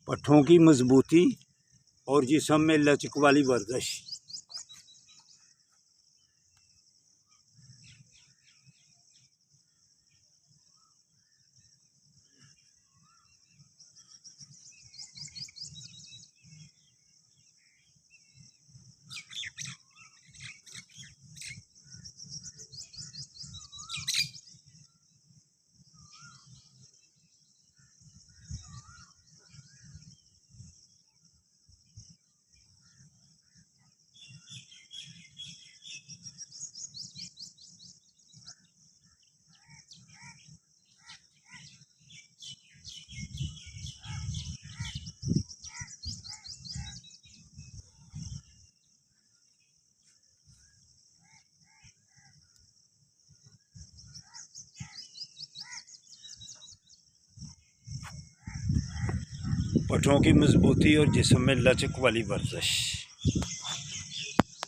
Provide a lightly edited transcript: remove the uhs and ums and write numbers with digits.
पट्ठों की मजबूती और जिस्म में लचक वाली वर्जिश। पट्ठों की मजबूती और जिस्म में लचक वाली वर्जिश।